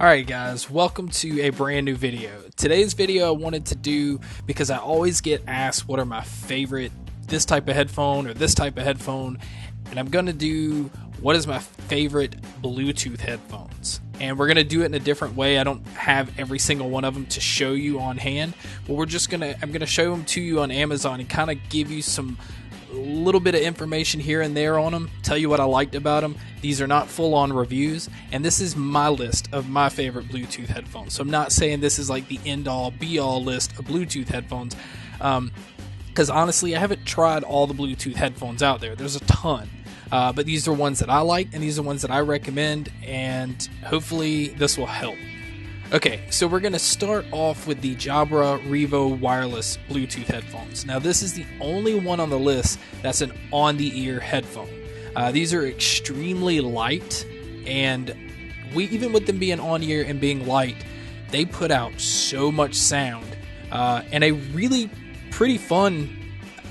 Alright guys, welcome to a brand new video. Today's video I wanted to do because I always get asked what are my favorite this type of headphone or this type of headphone, and I'm going to do what is my favorite Bluetooth headphones. And we're going to do it in a different way. I don't have every single one of them to show you on hand, but I'm going to show them to you on Amazon and kind of give you some little bit of information here and there on them, tell you what I liked about them. These are not full-on reviews, and this is my list of my favorite Bluetooth headphones. So I'm not saying this is like the end-all be-all list of Bluetooth headphones, because honestly I haven't tried all the Bluetooth headphones out there. There's a ton, but these are ones that I like and these are ones that I recommend, and hopefully this will help. Okay, so we're going to start off with the Jabra Revo wireless Bluetooth headphones. Now this is the only one on the list that's an on-the-ear headphone. These are extremely light, and even with them being on-ear and being light, they put out so much sound, and a really pretty fun,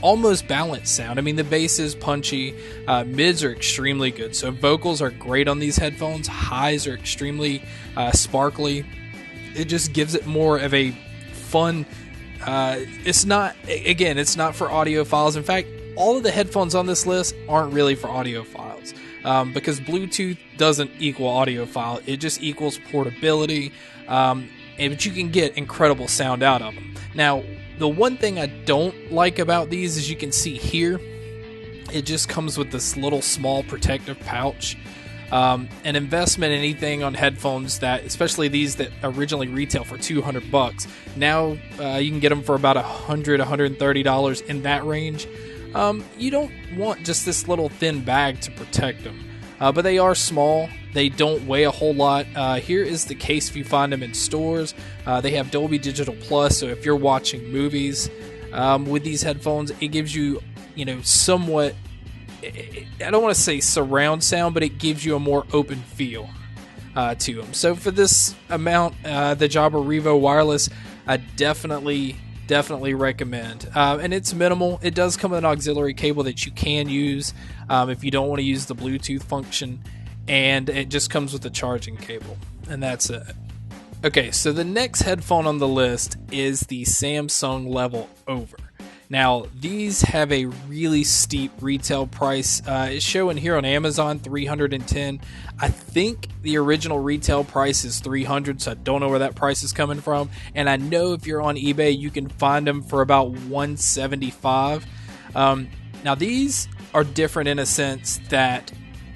almost balanced sound. I mean, the bass is punchy, mids are extremely good, so vocals are great on these headphones, highs are extremely sparkly. It just gives it more of a fun, it's not for audiophiles. In fact, all of the headphones on this list aren't really for audiophiles, because Bluetooth doesn't equal audiophile, it just equals portability, but you can get incredible sound out of them. Now, the one thing I don't like about these, as you can see here, it just comes with this little small protective pouch. An investment in anything on headphones, that especially these that originally retail for $200, now you can get them for about $130 in that range. You don't want just this little thin bag to protect them, but they are small, they don't weigh a whole lot. Here is the case if you find them in stores. They have Dolby Digital Plus, so if you're watching movies with these headphones, it gives you, somewhat, I don't want to say surround sound, but it gives you a more open feel to them. So for this amount, the Jabra Revo wireless, I definitely recommend. And it's minimal. It does come with an auxiliary cable that you can use if you don't want to use the Bluetooth function, and it just comes with a charging cable, and that's it. Okay, so the next headphone on the list is the Samsung Level Over. Now, these have a really steep retail price. It's showing here on Amazon $310. I think the original retail price is $300, so I don't know where that price is coming from. And I know if you're on eBay, you can find them for about $175. Now, these are different in a sense that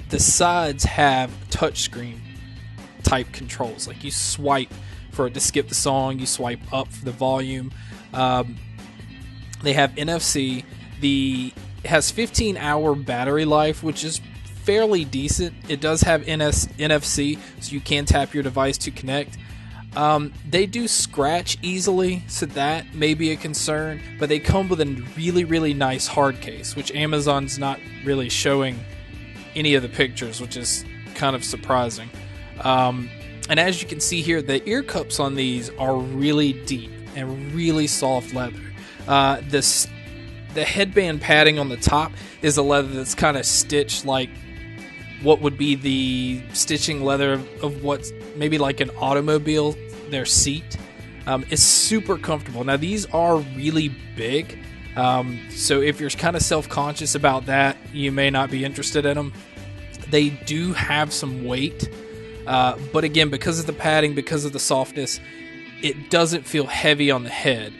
the sides have touchscreen type controls. Like you swipe for it to skip the song, you swipe up for the volume. They have NFC. It has 15-hour battery life, which is fairly decent. It does have NFC, so you can tap your device to connect. They do scratch easily, so that may be a concern, but they come with a really, really nice hard case, which Amazon's not really showing any of the pictures, which is kind of surprising. And as you can see here, the ear cups on these are really deep and really soft leather. The headband padding on the top is a leather that's kind of stitched like what would be the stitching leather of what's maybe like an automobile, their seat. It's super comfortable. Now these are really big, so if you're kind of self-conscious about that, you may not be interested in them. They do have some weight, but again, because of the padding, because of the softness, it doesn't feel heavy on the head.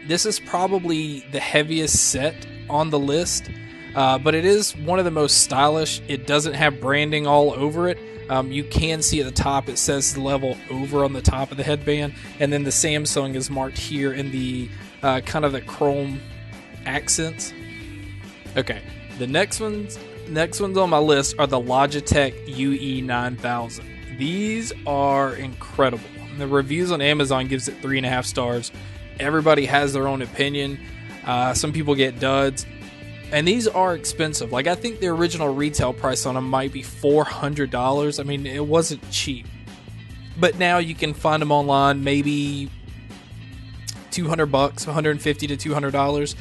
This is probably the heaviest set on the list, but it is one of the most stylish. It doesn't have branding all over it. You can see at the top it says Level Over on the top of the headband, and then the Samsung is marked here in the kind of the chrome accents. Okay, the next ones on my list are the Logitech UE9000. These are incredible. The reviews on Amazon gives it 3.5 stars. Everybody has their own opinion. Some people get duds, and these are expensive. Like, I think the original retail price on them might be $400. I mean, it wasn't cheap, but now you can find them online, maybe $200, $150 to $200.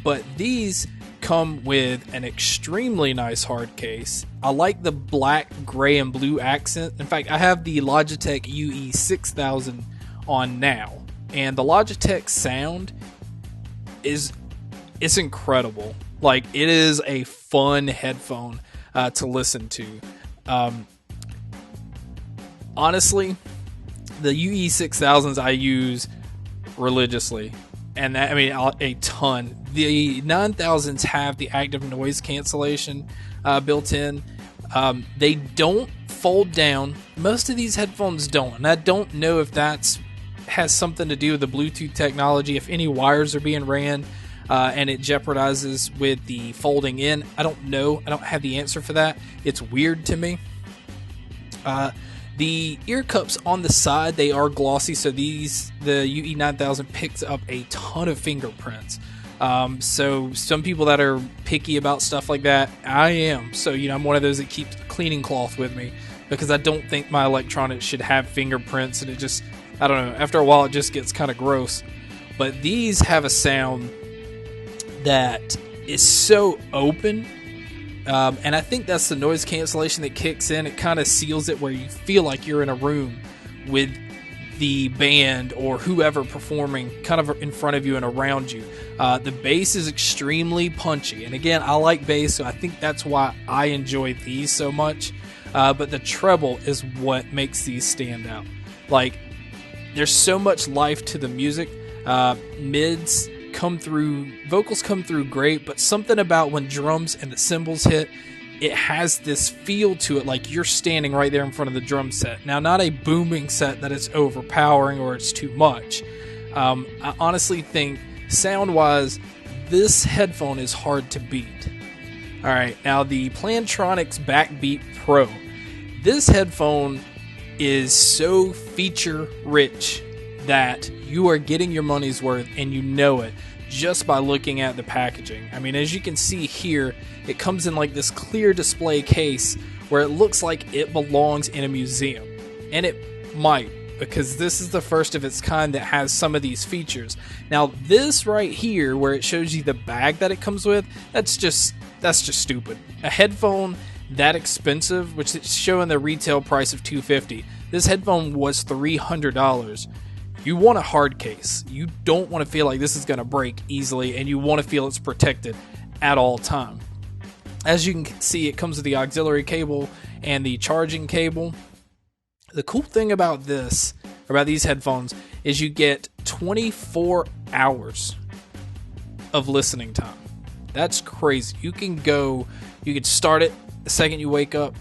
But these come with an extremely nice hard case. I like the black, gray, and blue accent. In fact, I have the Logitech UE6000 on now, and the Logitech sound it's incredible. Like, it is a fun headphone to listen to. Honestly, the UE6000s I use religiously, and that, I mean, a ton. The 9000s have the active noise cancellation built in. They don't fold down. Most of these headphones don't, and I don't know if that's has something to do with the Bluetooth technology, if any wires are being ran and it jeopardizes with the folding in. I don't know. I don't have the answer for that. It's weird to me. The ear cups on the side, they are glossy, so the UE9000 picks up a ton of fingerprints. So some people that are picky about stuff like that, I am. So, I'm one of those that keeps a cleaning cloth with me, because I don't think my electronics should have fingerprints, and it just, I don't know, after a while it just gets kind of gross. But these have a sound that is so open, and I think that's the noise cancellation that kicks in. It kind of seals it where you feel like you're in a room with the band or whoever performing kind of in front of you and around you. The bass is extremely punchy, and again, I like bass, so I think that's why I enjoy these so much. But the treble is what makes these stand out. Like, there's so much life to the music. Mids come through, vocals come through great, but something about when drums and the cymbals hit, it has this feel to it like you're standing right there in front of the drum set. Now, not a booming set that it's overpowering or it's too much. I honestly think, sound-wise, this headphone is hard to beat. Alright, now the Plantronics Backbeat Pro. This headphone is so feature-rich that you are getting your money's worth, and you know it just by looking at the packaging. I mean, as you can see here, it comes in like this clear display case where it looks like it belongs in a museum. And it might, because this is the first of its kind that has some of these features. Now, this right here, where it shows you the bag that it comes with, that's just stupid. A headphone that expensive, which is showing the retail price of $250. This headphone was $300. You want a hard case. You don't want to feel like this is going to break easily, and you want to feel it's protected at all time. As you can see, it comes with the auxiliary cable and the charging cable. The cool thing about these headphones, is you get 24 hours of listening time. That's crazy. You can start it the second you wake up,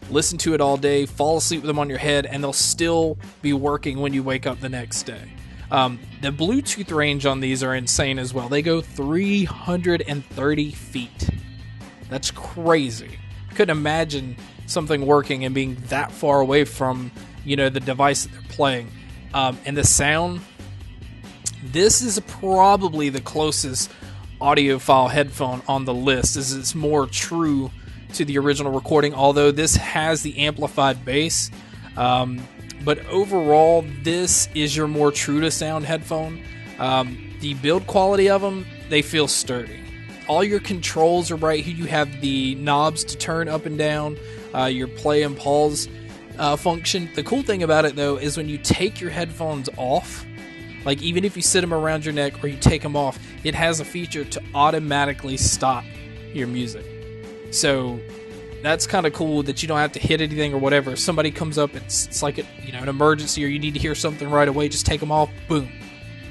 listen to it all day, fall asleep with them on your head, and they'll still be working when you wake up the next day. The Bluetooth range on these are insane as well. They go 330 feet. That's crazy. Couldn't imagine something working and being that far away from, the device that they're playing. And the sound, this is probably the closest audiophile headphone on the list, as it's more true to the original recording, although this has the amplified bass. But overall, this is your more true to sound headphone. The build quality of them, they feel sturdy. All your controls are right here. You have the knobs to turn up and down, your play and pause function. The cool thing about it, though, is when you take your headphones off, like even if you sit them around your neck or you take them off, it has a feature to automatically stop your music. So that's kind of cool that you don't have to hit anything or whatever. If somebody comes up, it's like an emergency, or you need to hear something right away, just take them off, boom,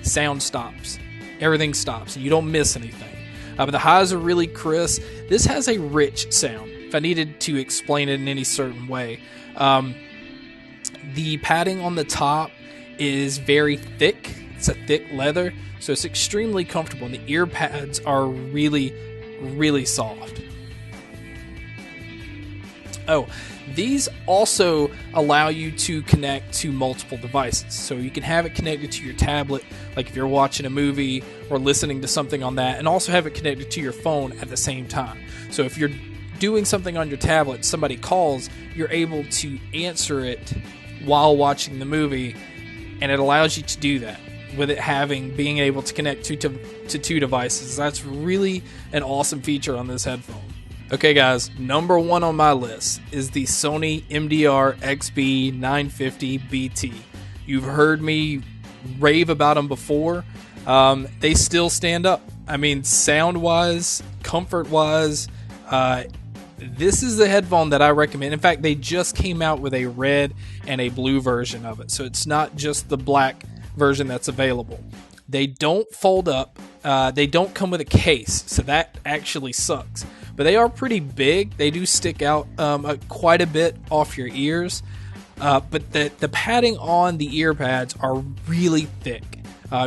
sound stops, everything stops, and you don't miss anything. But the highs are really crisp. This has a rich sound, if I needed to explain it in any certain way. The padding on the top is very thick. It's a thick leather, so it's extremely comfortable, and the ear pads are really, really soft. Oh, these also allow you to connect to multiple devices. So you can have it connected to your tablet, like if you're watching a movie or listening to something on that, and also have it connected to your phone at the same time. So if you're doing something on your tablet, somebody calls, you're able to answer it while watching the movie, and it allows you to do that. with it being able to connect to two devices. That's really an awesome feature on this headphone. Okay guys, number 1 on my list is the Sony MDR XB 950 BT. You've heard me rave about them before. They still stand up. I mean, sound wise, comfort wise, this is the headphone that I recommend. In fact, they just came out with a red and a blue version of it, so it's not just the black version that's available. They don't fold up. They don't come with a case, so that actually sucks. But they are pretty big. They do stick out quite a bit off your ears. But the padding on the ear pads are really thick.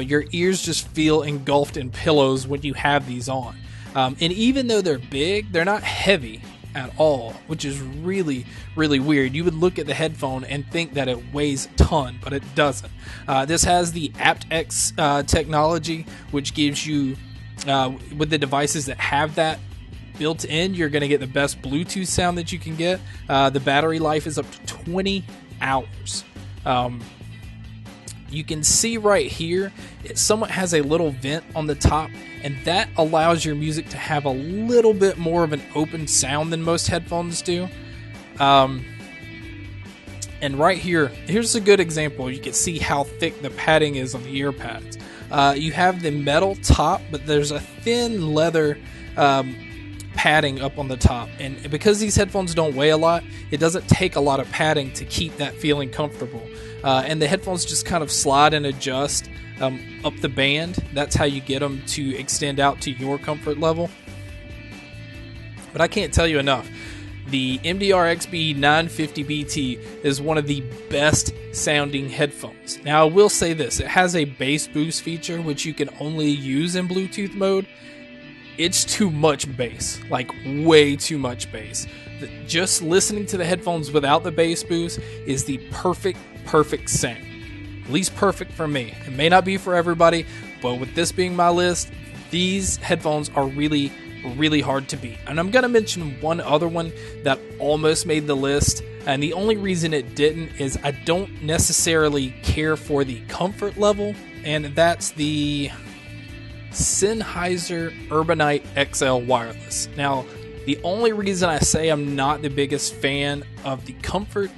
Your ears just feel engulfed in pillows when you have these on. And even though they're big, they're not heavy at all, which is really, really weird. You would look at the headphone and think that it weighs a ton, but it doesn't. This has the aptX technology, which gives you, with the devices that have that built in, you're going to get the best Bluetooth sound that you can get. The battery life is up to 20 hours. You can see right here, it somewhat has a little vent on the top, and that allows your music to have a little bit more of an open sound than most headphones do. And right here's a good example. You can see how thick the padding is on the ear pads. You have the metal top, but there's a thin leather padding up on the top, and because these headphones don't weigh a lot, it doesn't take a lot of padding to keep that feeling comfortable. And the headphones just kind of slide and adjust up the band. That's how you get them to extend out to your comfort level. But I can't tell you enough, the MDR XB 950 BT is one of the best sounding headphones. Now I will say this, it has a bass boost feature which you can only use in Bluetooth mode. It's too much bass, like way too much bass. Just listening to the headphones without the bass boost is the perfect sound. At least perfect for me. It may not be for everybody, but with this being my list, these headphones are really, really hard to beat. And I'm going to mention one other one that almost made the list, and the only reason it didn't is I don't necessarily care for the comfort level, and that's the Sennheiser Urbanite XL Wireless. Now, the only reason I say I'm not the biggest fan of the comfort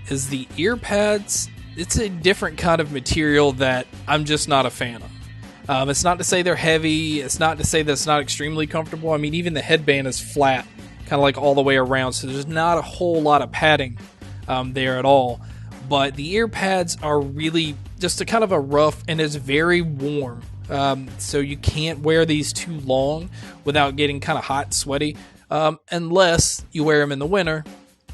is the ear pads. It's a different kind of material that I'm just not a fan of. It's not to say they're heavy. It's not to say that it's not extremely comfortable. I mean, even the headband is flat, kind of like all the way around, so there's not a whole lot of padding there at all. But the ear pads are really just a kind of a rough, and it's very warm. So you can't wear these too long without getting kind of hot and sweaty, unless you wear them in the winter.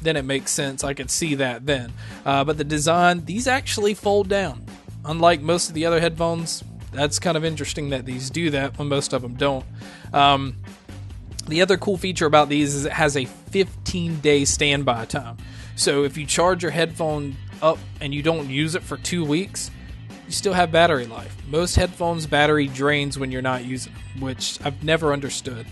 Then it makes sense. I could see that then. But the design, these actually fold down. Unlike most of the other headphones, that's kind of interesting that these do that when most of them don't. The other cool feature about these is it has a 15-day standby time. So if you charge your headphone up and you don't use it for 2 weeks, you still have battery life. Most headphones battery drains when you're not using them, which I've never understood.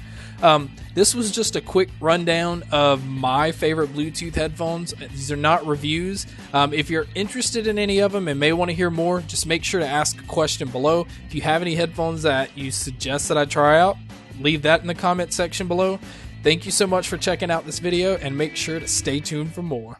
This was just a quick rundown of my favorite Bluetooth headphones. These are not reviews. If you're interested in any of them and may want to hear more, just make sure to ask a question below. If you have any headphones that you suggest that I try out, leave that in the comment section below. Thank you so much for checking out this video, and make sure to stay tuned for more.